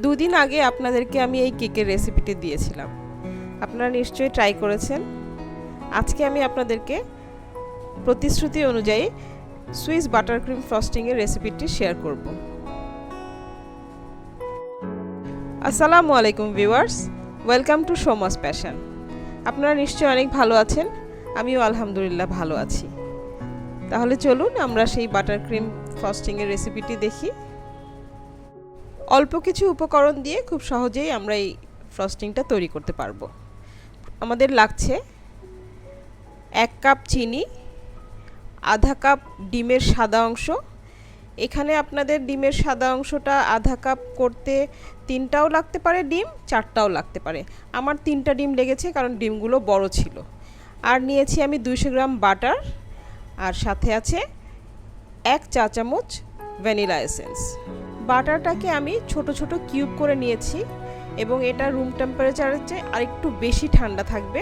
দুদিন আগে আপনাদেরকে আমি এই কেকের রেসিপিটি দিয়েছিলাম, আপনারা নিশ্চয়ই ট্রাই করেছেন। আজকে আমি আপনাদেরকে প্রতিশ্রুতি অনুযায়ী সুইস বাটার ক্রিম ফ্রস্টিংয়ের রেসিপিটি শেয়ার করব। আসসালামু আলাইকুম viewers, welcome to Soma's passion. আপনারা নিশ্চয়ই অনেক ভালো আছেন, আমিও আলহামদুলিল্লাহ ভালো আছি। তাহলে চলুন আমরা সেই বাটার ক্রিম ফ্রস্টিংয়ের রেসিপিটি দেখি। অল্প কিছু উপকরণ দিয়ে খুব সহজেই আমরা এই ফ্রস্টিংটা তৈরি করতে পারবো। আমাদের লাগছে 1 কাপ চিনি, আধা কাপ ডিমের সাদা অংশ। এখানে আপনাদের ডিমের সাদা অংশটা আধা কাপ করতে 3টাও লাগতে পারে ডিম, 4টাও লাগতে পারে। আমার 3টা ডিম লেগেছে কারণ ডিমগুলো বড় ছিল। আর নিয়েছি আমি 200 গ্রাম বাটার, আর সাথে আছে 1 চা চামচ ভ্যানিলা এসেন্স। বাটারটাকে আমি ছোট ছোট কিউব করে নিয়েছি এবং এটা রুম টেম্পারেচারের চেয়ে আরেকটু বেশি ঠান্ডা থাকবে,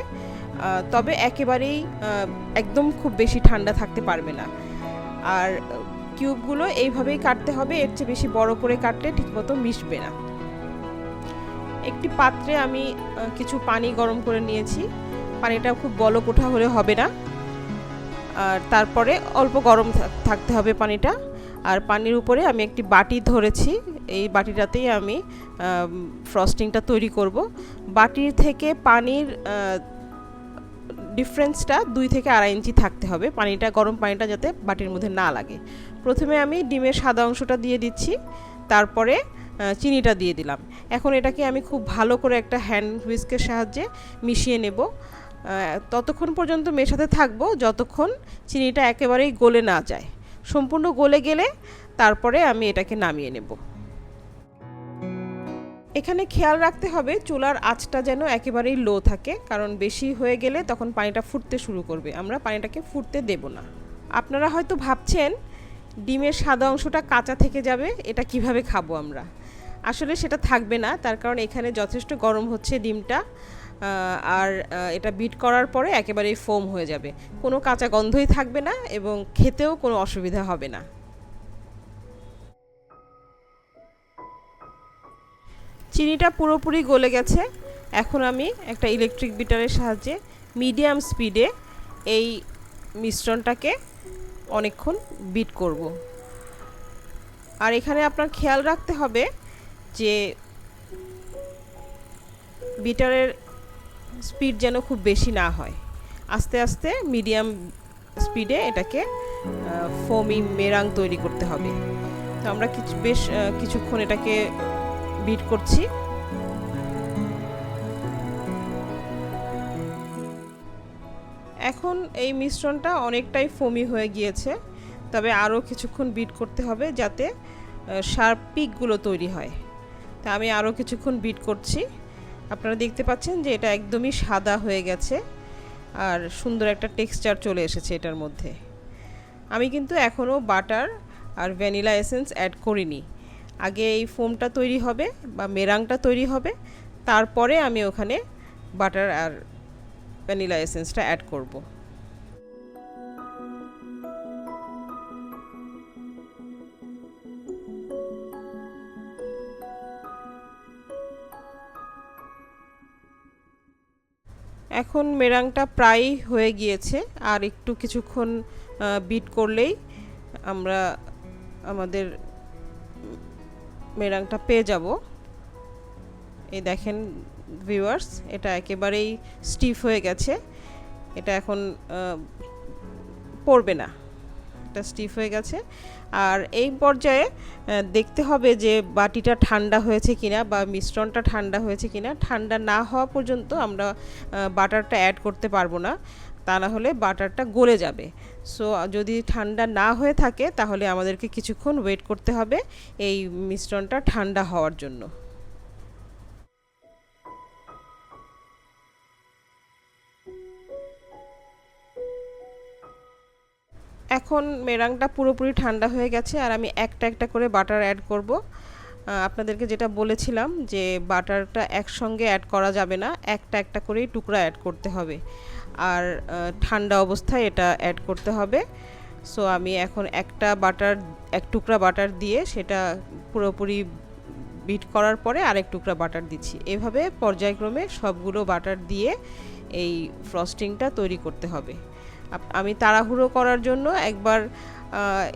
তবে একেবারেই একদম খুব বেশি ঠান্ডা থাকতে পারবে না। আর কিউবগুলো এইভাবেই কাটতে হবে, এর চেয়ে বেশি বড় করে কাটলে ঠিকমতো মিশবে না। একটি পাত্রে আমি কিছু পানি গরম করে নিয়েছি। পানিটা খুব বলক ওঠা হলে হবে না, আর তারপরে অল্প গরম থাকতে হবে পানিটা। আর পানির উপরে আমি একটি বাটি ধরেছি, এই বাটিটাতেই আমি ফ্রস্টিংটা তৈরি করব। বাটির থেকে পানির ডিফারেন্সটা 2 থেকে 2.5 ইঞ্চি থাকতে হবে, পানিটা গরম পানিটা যাতে বাটির মধ্যে না লাগে। প্রথমে আমি ডিমের সাদা অংশটা দিয়ে দিচ্ছি, তারপরে চিনিটা দিয়ে দিলাম। এখন এটাকে আমি খুব ভালো করে একটা হ্যান্ড হুইস্কের সাহায্যে মিশিয়ে নেব। ততক্ষণ পর্যন্ত মেশাতে থাকবো যতক্ষণ চিনিটা একেবারেই গলে না যায়। সম্পূর্ণ গলে গেলে তারপরে আমি এটাকে নামিয়ে নেব। এখানে খেয়াল রাখতে হবে চুলার আঁচটা যেন একেবারেই লো থাকে, কারণ বেশি হয়ে গেলে তখন পানিটা ফুটতে শুরু করবে, আমরা পানিটাকে ফুটতে দেব না। আপনারা হয়তো ভাবছেন ডিমের সাদা অংশটা কাঁচা থেকে যাবে, এটা কিভাবে খাবো আমরা। আসলে সেটা থাকবে না, তার কারণ এখানে যথেষ্ট গরম হচ্ছে ডিমটা, আর এটা বিট করার পরে একেবারেই ফোম হয়ে যাবে, কোনো কাঁচা গন্ধই থাকবে না এবং খেতেও কোনো অসুবিধা হবে না। চিনিটা পুরোপুরি গলে গেছে। এখন আমি একটা ইলেকট্রিক বিটারের সাহায্যে মিডিয়াম স্পিডে এই মিশ্রণটাকে অনেকক্ষণ বিট করব। আর এখানে আপনার খেয়াল রাখতে হবে যে বিটারের স্পিড যেন খুব বেশি না হয়, আস্তে আস্তে মিডিয়াম স্পিডে এটাকে ফোমি মেরাং তৈরি করতে হবে। তো আমরা বেশ কিছুক্ষণ এটাকে বিট করছি। এখন এই মিশ্রণটা অনেকটাই ফোমি হয়ে গিয়েছে, তবে আরও কিছুক্ষণ বিট করতে হবে যাতে শার্প পিকগুলো তৈরি হয়। তা আমি আরও কিছুক্ষণ বিট করছি। আপনারা দেখতে পাচ্ছেন যে এটা একদমই সাদা হয়ে গেছে আর সুন্দর একটা টেক্সচার চলে এসেছে এটার মধ্যে। আমি কিন্তু এখনও বাটার আর ভ্যানিলা এসেন্স অ্যাড করিনি। আগে এই ফোমটা তৈরি হবে বা মেরাংটা তৈরি হবে, তারপরে আমি ওখানে বাটার আর ভ্যানিলা এসেন্সটা অ্যাড করব। এখন মেরাংটা প্রায় হয়ে গিয়েছে, আর একটু কিছুক্ষণ বিট করলেই আমরা আমাদের মেরাংটা পেয়ে যাব। এই দেখেন ভিউয়ার্স, এটা একেবারেই স্টিফ হয়ে গেছে, এটা এখন পড়বে না, এটা স্টিফ হয়ে গেছে। আর এই পর্যায়ে দেখতে হবে যে বাটিটা ঠান্ডা হয়েছে কিনা বা মিশ্রণটা ঠান্ডা হয়েছে কিনা। ঠান্ডা না হওয়া পর্যন্ত আমরা বাটারটা অ্যাড করতে পারবো না, তা না হলে বাটারটা গলে যাবে। সো যদি ঠান্ডা না হয়ে থাকে তাহলে আমাদেরকে কিছুক্ষণ ওয়েট করতে হবে এই মিশ্রণটা ঠান্ডা হওয়ার জন্য। এখন মেরাংটা পুরোপুরি ঠান্ডা হয়ে গেছে আর আমি একটা একটা করে বাটার অ্যাড করব। আপনাদেরকে যেটা বলেছিলাম যে বাটারটা একসঙ্গে অ্যাড করা যাবে না, একটা একটা করেই টুকরা অ্যাড করতে হবে, আর ঠান্ডা অবস্থায় এটা অ্যাড করতে হবে। সো আমি এখন এক টুকরা বাটার দিয়ে সেটা পুরোপুরি বিট করার পরে আরেক টুকরা বাটার দিচ্ছি। এভাবে পর্যায়ক্রমে সবগুলো বাটার দিয়ে এই ফ্রস্টিংটা তৈরি করতে হবে। আমি তাড়াহুড়ো করার জন্য একবার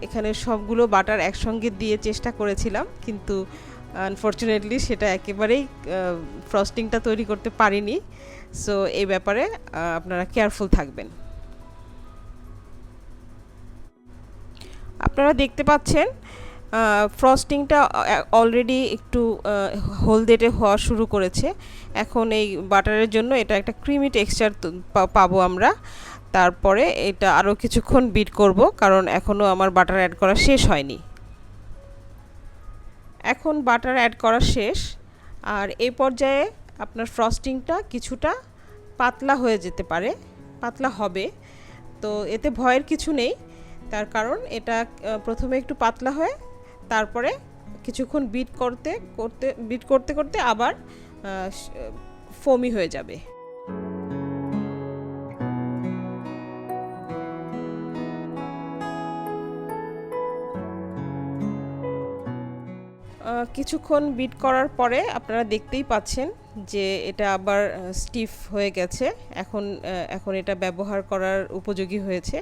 এখানে সবগুলো বাটার একসঙ্গে দিয়ে চেষ্টা করেছিলাম, কিন্তু আনফরচুনেটলি সেটা একেবারেই ফ্রস্টিংটা তৈরি করতে পারিনি। সো এই ব্যাপারে আপনারা কেয়ারফুল থাকবেন। আপনারা দেখতে পাচ্ছেন ফ্রস্টিংটা অলরেডি একটু হলদেটে হওয়া শুরু করেছে। এখন এই বাটারের জন্য এটা একটা ক্রিমি টেক্সচার পাবো আমরা। তারপরে এটা আরও কিছুক্ষণ বিট করব, কারণ এখনও আমার বাটার অ্যাড করা শেষ হয়নি। এখন বাটার অ্যাড করা শেষ, আর এই পর্যায়ে আপনার ফ্রস্টিংটা কিছুটা পাতলা হয়ে যেতে পারে, পাতলা হবে। তো এতে ভয়ের কিছু নেই, তার কারণ এটা প্রথমে একটু পাতলা হয়ে তারপরে কিছুক্ষণ বিট করতে করতে আবার ফোমি হয়ে যাবে। কিছুক্ষণ বিট করার পরে আপনারা দেখতেই পাচ্ছেন যে এটা আবার স্টিফ হয়ে গেছে। এখন এটা ব্যবহার করার উপযোগী হয়েছে।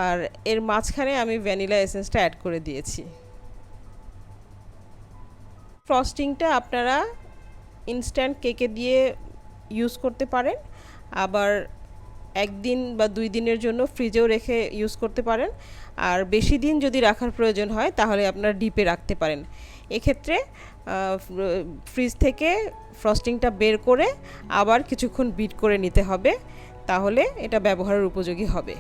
আর এর মাঝখানে আমি ভ্যানিলা এসেন্সটা অ্যাড করে দিয়েছি। ফ্রস্টিংটা আপনারা ইনস্ট্যান্ট কেকে দিয়ে ইউজ করতে পারেন, আবার একদিন বা 2 দিনের জন্য ফ্রিজেও রেখে ইউজ করতে পারেন। আর বেশি দিন যদি রাখার প্রয়োজন হয় তাহলে আপনারা ডিপে রাখতে পারেন। এক্ষেত্রে ফ্রিজ থেকে ফ্রস্টিংটা বের করে আবার কিছুক্ষণ বিট করে নিতে হবে, তাহলে এটা ব্যবহারের উপযোগী হবে।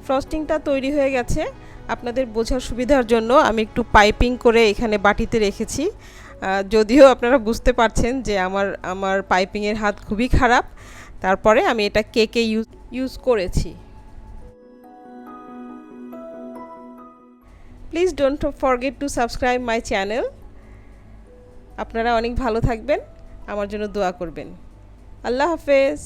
ফ্রস্টিংটা তৈরি হয়ে গেছে। আপনাদের বোঝার সুবিধার জন্য আমি একটু পাইপিং করে এখানে বাটিতে রেখেছি। যদিও আপনারা বুঝতে পারছেন যে আমার পাইপিংয়ের হাত খুবই খারাপ, তারপরে আমি এটা কেকে ইউজ করেছি। Please don't forget to subscribe my channel. আপনারা অনেক ভালো থাকবেন, আমার জন্য দোয়া করবেন। আল্লাহ হাফেজ।